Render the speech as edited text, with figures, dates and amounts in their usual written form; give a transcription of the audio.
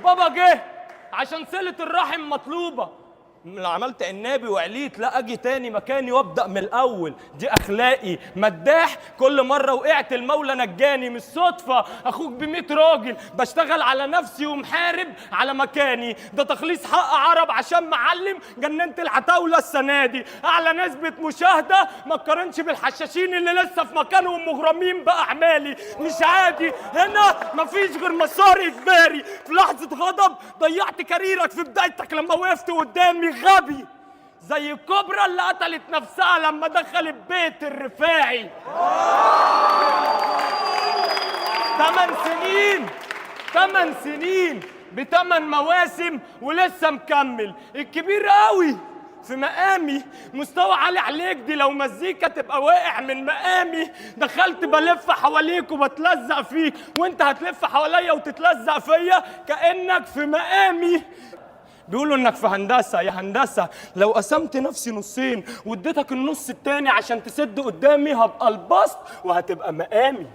بابا جه عشان صلة الرحم مطلوبة. لو عملت عنابي وعليت لا اجي تاني مكاني وابدا من الاول، دي اخلاقي. مداح كل مره وقعت المولى نجاني، مش صدفه اخوك ب100 راجل، بشتغل على نفسي ومحارب على مكاني. ده تخليص حق عرب عشان معلم جننت العتاوله السنه دي. اعلى نسبه مشاهده ما تقارنش بالحشاشين اللي لسه في مكانهم مغرمين باعمالي. مش عادي هنا مفيش غير مسار اجباري. في لحظه غضب ضيعت كاريرك في بدايتك لما وقفت قدامي غبي زي الكوبرا اللي قتلت نفسها لما دخلت بيت الرفاعي. 8 سنين ب8 مواسم ولسه مكمل. الكبير قوي في مقامي، مستوى عالي عليك، دي لو مزيكا تبقى واقع من مقامي. دخلت بلف حواليك وبتلزق فيك، وانت هتلف حواليا وتتلزق فيا كأنك في مقامي. بيقولوا انك في هندسه. يا هندسه لو قسمت نفسي نصين واديتك النص التاني عشان تسد قدامي هبقى البسط وهتبقى مقامي.